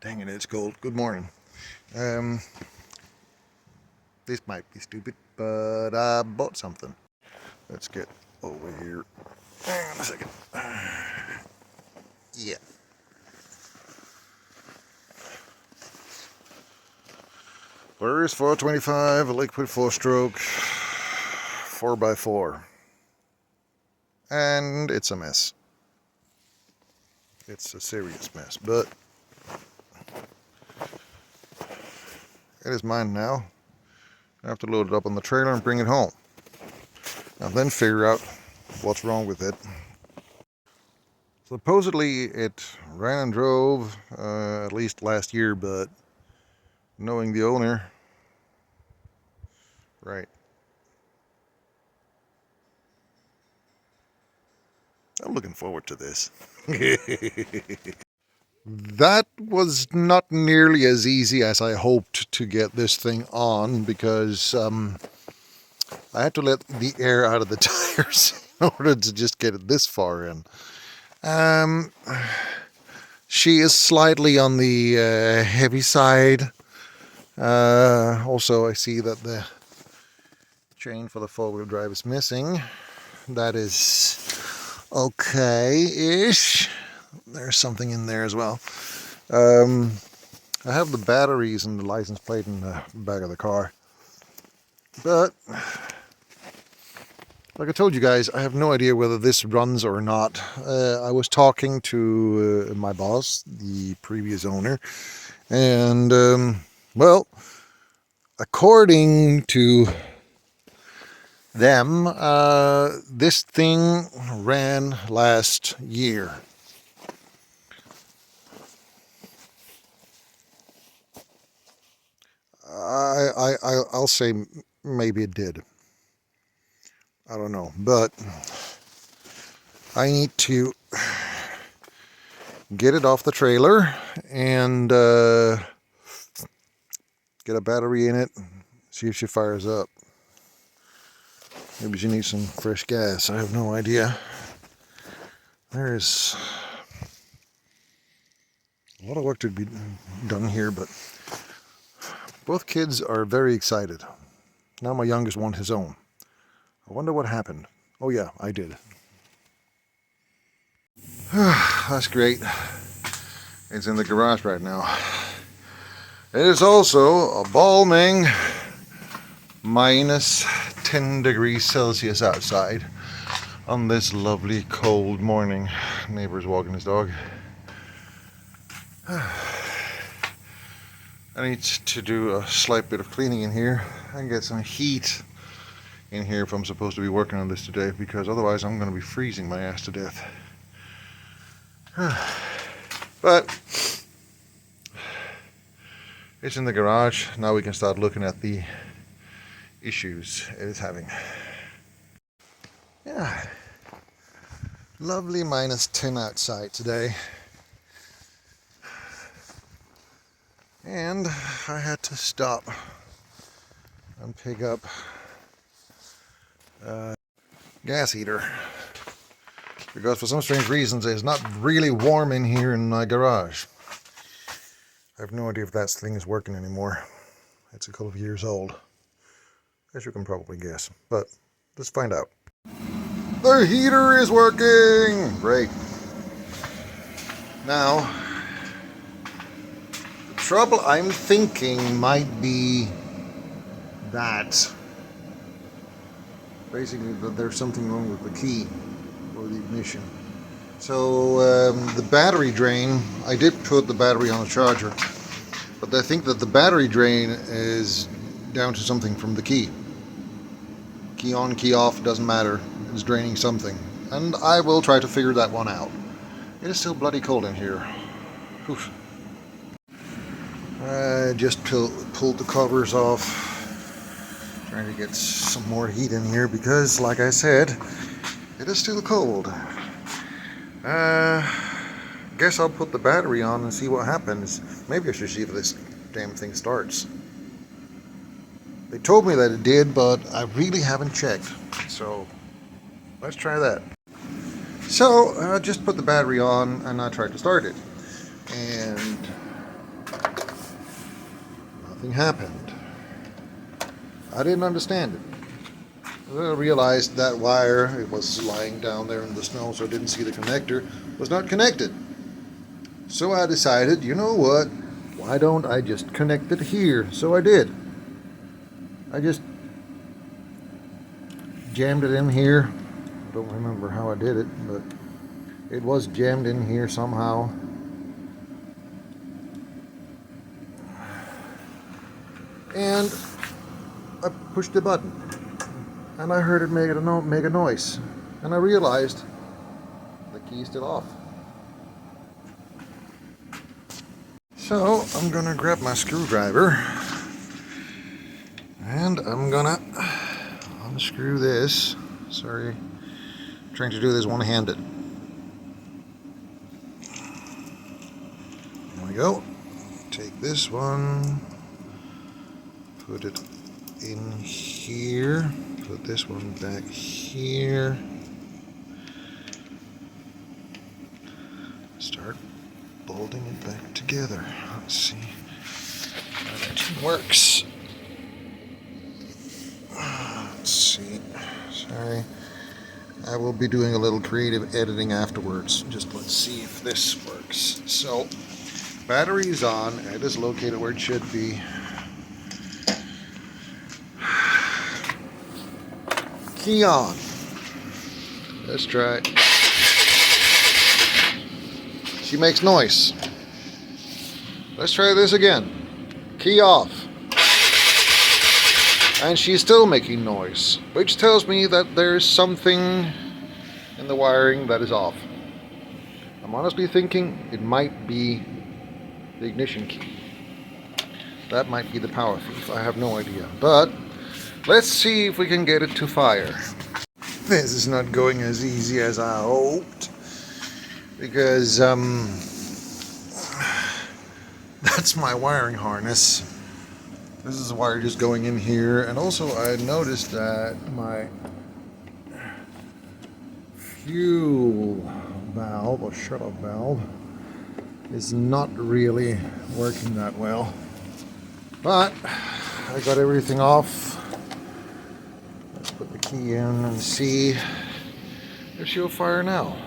Dang it, it's cold. Good morning. This might be stupid, but I bought something. Let's get over here. Hang on a second. Yeah. Polaris 425, a liquid 4-stroke, 4x4. And it's a mess. It's a serious mess, but it is mine now. I have to load it up on the trailer and bring it home. And then figure out what's wrong with it. Supposedly it ran and drove at least last year, but knowing the owner, right. I'm looking forward to this. That was not nearly as easy as I hoped to get this thing on, because I had to let the air out of the tires in order to just get it this far in. She is slightly on the heavy side. Also, I see that the chain for the four-wheel drive is missing. That is okay-ish. There's something in there as well. I have the batteries and the license plate in the back of the car. But, like I told you guys, I have no idea whether this runs or not. I was talking to my boss, the previous owner, and, well, according to them, this thing ran last year. I'll say maybe it did. I don't know, but I need to get it off the trailer and get a battery in it, see if she fires up. Maybe she needs some fresh gas. I have no idea. There's a lot of work to be done here, but both kids are very excited. Now my youngest wants his own. I wonder what happened. Oh yeah, I did. That's great. It's in the garage right now. It is also a balming minus 10 degrees Celsius outside on this lovely cold morning. Neighbor's walking his dog. I need to do a slight bit of cleaning in here and get some heat in here if I'm supposed to be working on this today, because otherwise I'm going to be freezing my ass to death. But it's in the garage. Now we can start looking at the issues it is having. Yeah, lovely minus 10 outside today. And I had to stop and pick up a gas heater, because for some strange reasons it's not really warm in here in my garage. I have no idea if that thing is working anymore. It's a couple of years old, as you can probably guess, but let's find out. The heater is working! Great. Now, the trouble I'm thinking might be that basically that there's something wrong with the key or the ignition. So the battery drain, I did put the battery on a charger, but I think that the battery drain is down to something from the key. Key on, key off, doesn't matter. It's draining something. And I will try to figure that one out. It is still bloody cold in here. Oof. I just pulled the covers off. Trying to get some more heat in here because, like I said, it is still cold. Guess I'll put the battery on and see what happens. Maybe I should see if this damn thing starts. They told me that it did, but I really haven't checked. So let's try that. So I just put the battery on and I tried to start it. And nothing happened. I didn't understand it. I realized that wire, it was lying down there in the snow, so I didn't see the connector, was not connected. So I decided, you know what, why don't I just connect it here? So I did. I just jammed it in here. I don't remember how I did it, but it was jammed in here somehow. And I pushed the button, and I heard it make a noise, and I realized the key is still off. So I'm gonna grab my screwdriver, and I'm gonna unscrew this. Sorry, I'm trying to do this one-handed. There we go. Take this one, put it in here, put this one back here, start bolting it back together. Let's see how that works. Let's see. Sorry, I will be doing a little creative editing afterwards. Just let's see if this works. So, battery is on, it is located where it should be. Key on. Let's try it. She makes noise. Let's try this again. Key off. And she's still making noise, which tells me that there's something in the wiring that is off. I'm honestly thinking it might be the ignition key. That might be the power thief. I have no idea. But let's see if we can get it to fire. This is not going as easy as I hoped, because that's my wiring harness. This is the wire just going in here, and also I noticed that my fuel valve or shut-off valve is not really working that well. But I got everything off. Let's put the key in and see if she'll fire now.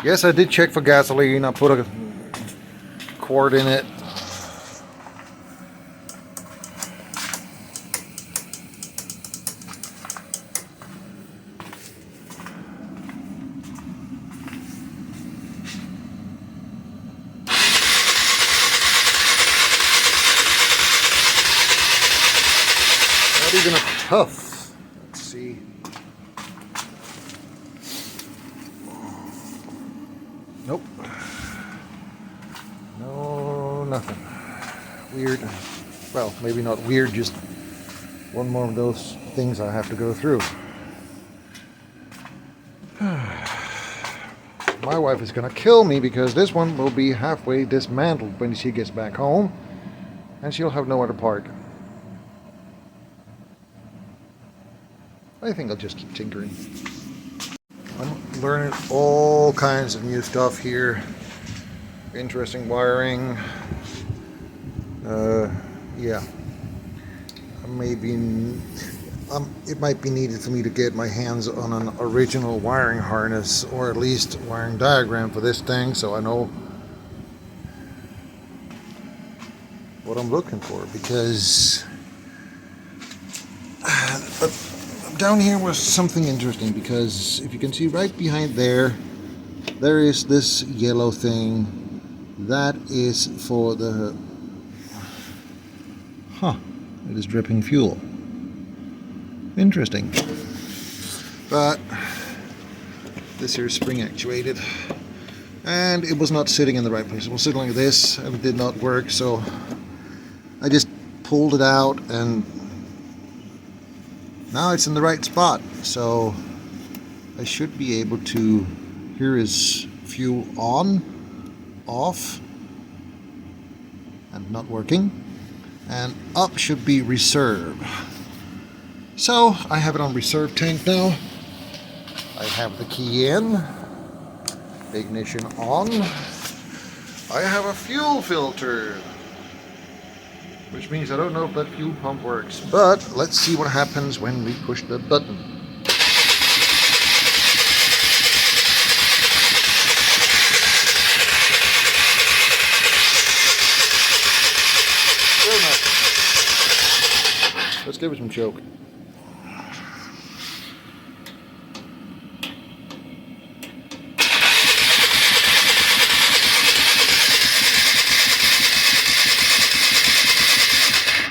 Yes, I did check for gasoline. I put a quart in it. Not even a puff. Let's see. Nope. No, nothing. Weird. Well, maybe not weird, just one more of those things I have to go through. My wife is gonna kill me because this one will be halfway dismantled when she gets back home, and she'll have nowhere to park. I think I'll just keep tinkering. I'm learning all kinds of new stuff here. Interesting wiring. Yeah. It might be needed for me to get my hands on an original wiring harness, or at least wiring diagram for this thing, so I know what I'm looking for, because down here was something interesting, because if you can see right behind there is this yellow thing. That is for the... It is dripping fuel. Interesting. But this here is spring actuated, and it was not sitting in the right place. It was sitting like this, and it did not work, so I just pulled it out, and now it's in the right spot. So I should be able to... Here is fuel on, off, and not working, and up should be reserve. So I have it on reserve tank now. I have the key in, Ignition on. I have a fuel filter, which means I don't know if that fuel pump works, but let's see what happens when we push the button. Still nothing. Let's give it some choke.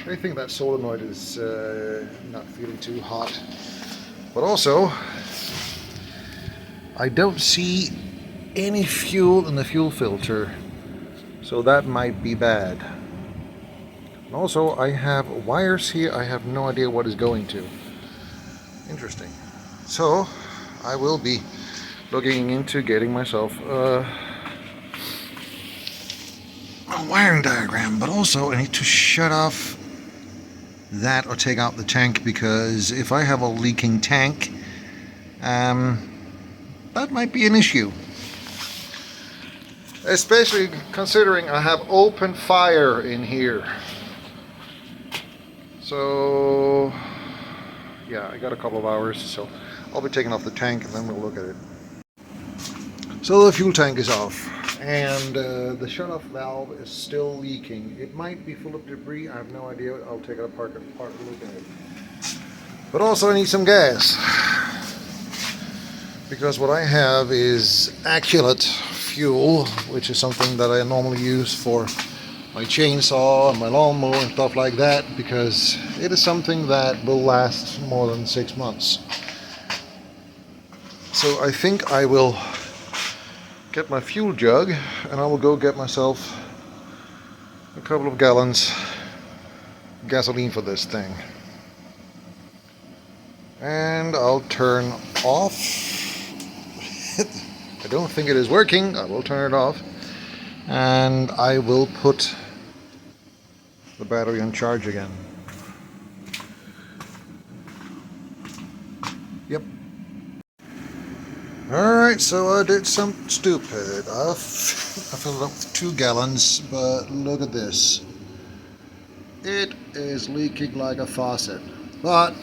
I think that solenoid is not feeling too hot, but also I don't see any fuel in the fuel filter, so that might be bad. And also I have wires here, I have no idea what is going to. Interesting. So I will be looking into getting myself a wiring diagram, but also I need to shut off that or take out the tank, because if I have a leaking tank, that might be an issue. Especially considering I have open fire in here. So yeah, I got a couple of hours, so I'll be taking off the tank and then we'll look at it. So the fuel tank is off, and the shut-off valve is still leaking. It might be full of debris, I have no idea. I'll take it apart and look at it. But also I need some gas, because what I have is Acculate fuel, which is something that I normally use for my chainsaw and my lawnmower and stuff like that, because it is something that will last more than 6 months. So I think I will get my fuel jug and I will go get myself a couple of gallons gasoline for this thing, and I'll turn off I don't think it is working. I will turn it off and I will put the battery on charge again. Yep. Alright, so I did something stupid. I filled it up with 2 gallons, but look at this. It is leaking like a faucet. But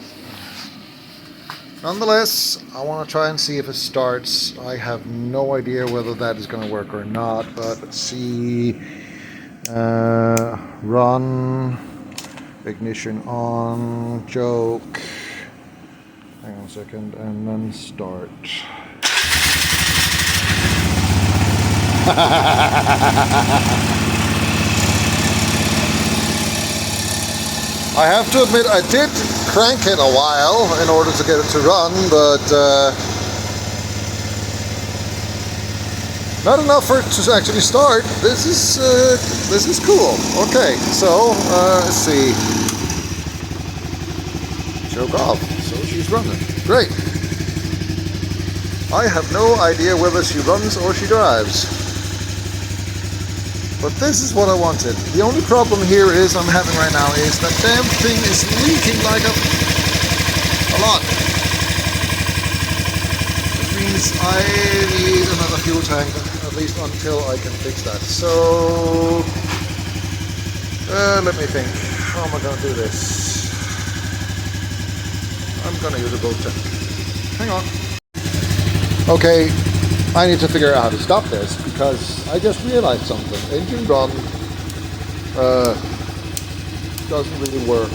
nonetheless, I want to try and see if it starts. I have no idea whether that is going to work or not, but let's see. Run, ignition on, choke. Hang on a second, and then start. I have to admit, I did crank it a while in order to get it to run, but not enough for it to actually start. This is cool. Okay, so let's see. Choke off. So she's running. Great. I have no idea whether she runs or she drives. But this is what I wanted. The only problem here is I'm having right now is that damn thing is leaking like a lot. Which means I need another fuel tank, at least until I can fix that. So let me think. How am I going to do this? I'm going to use a boat tank. Hang on. Okay. I need to figure out how to stop this, because I just realized something. Engine run doesn't really work.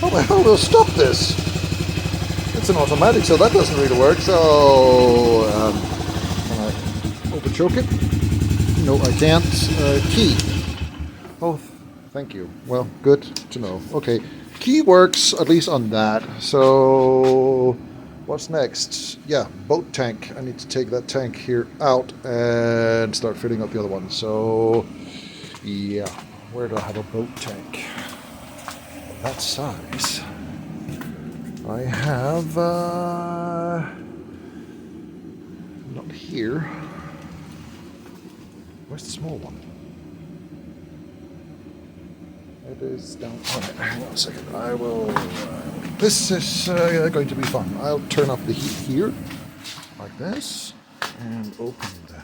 How the hell will stop this? It's an automatic, so that doesn't really work. So can I over choke it? No, I can't. Key. Oh, thank you. Well, good to know. Okay, key works at least on that. So what's next? Yeah, boat tank. I need to take that tank here out and start filling up the other one. So, yeah, where do I have a boat tank of that size? I have, not here. Where's the small one? It is down. Alright, hang on a second. I will. This is going to be fun. I'll turn up the heat here, like this. and open the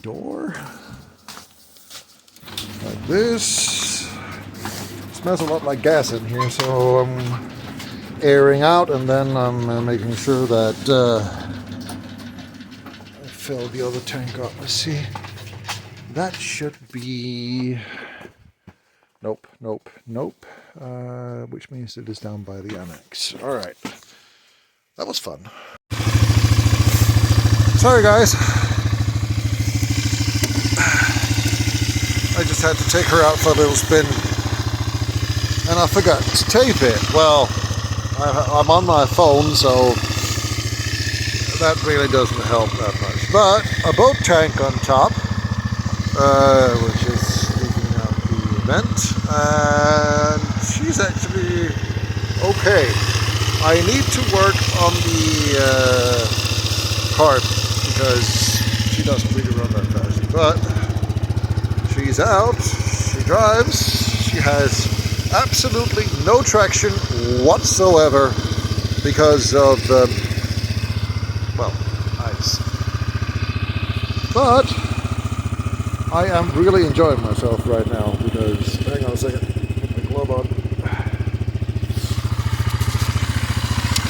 door like this. It smells a lot like gas in here, so I'm airing out, and then I'm making sure that I fill the other tank up. Let's see. That should be... Nope, nope, nope. Which means it is down by the annex. Alright. That was fun. Sorry guys. I just had to take her out for a little spin. And I forgot to tape it. Well, I'm on my phone, so that really doesn't help that much. But a boat tank on top, which is leaking out the vent, and she's actually okay. I need to work on the carb because she doesn't really run that fast. But she's out, she drives, she has absolutely no traction whatsoever because of well, ice. But I am really enjoying myself right now because, hang on a second, put my glove on.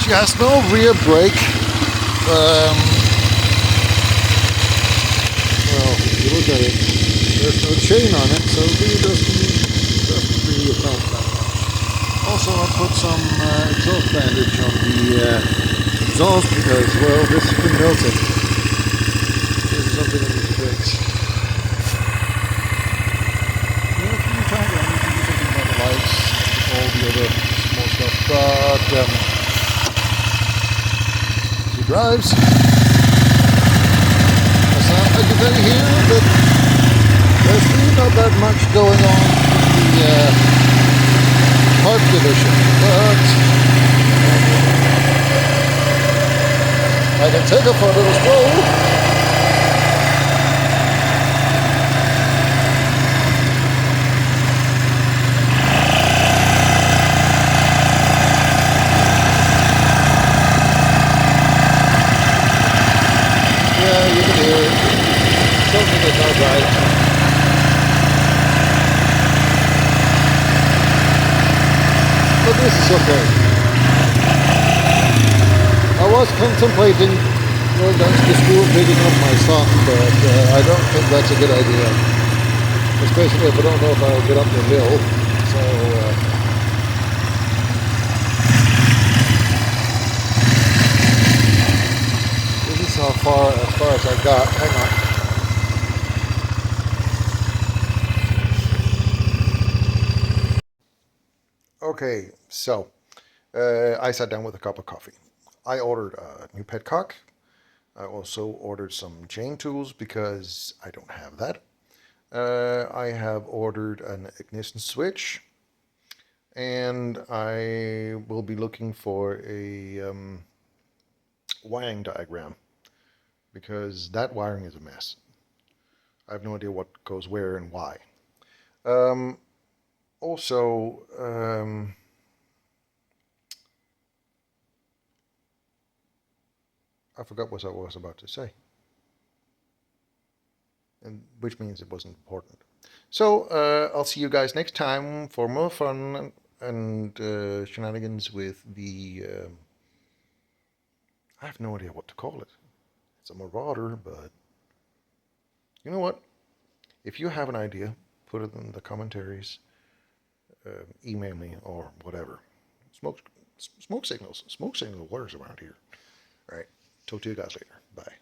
She has no rear brake. Well, if you look at it, there's no chain on it, so it really doesn't really help that much. Also, I put some exhaust bandage on the exhaust because, well, this has been melted. This is something I need to fix. Yeah, a few times I need to do something about the lights and all the other small stuff, but she drives. I can tell you here that there's really not that much going on in the carb division, but I can take her for a little stroll. Yeah, you can hear it. Something is not right. But this is okay. I was contemplating going down to the school picking up my son, but I don't think that's a good idea. Especially if I don't know if I'll get up the hill. So, this is as far as I got. Hang on. Okay, so I sat down with a cup of coffee. I ordered a new petcock. I also ordered some chain tools because I don't have that. I have ordered an ignition switch, and I will be looking for a wiring diagram because that wiring is a mess. I have no idea what goes where and why. Also, I forgot what I was about to say, and which means it wasn't important. So I'll see you guys next time for more fun and shenanigans with the... I have no idea what to call it. It's a Marauder, but you know what? If you have an idea, put it in the commentaries, email me or whatever. Smoke signals. Smoke signal works around here. All right. Talk to you guys later. Bye.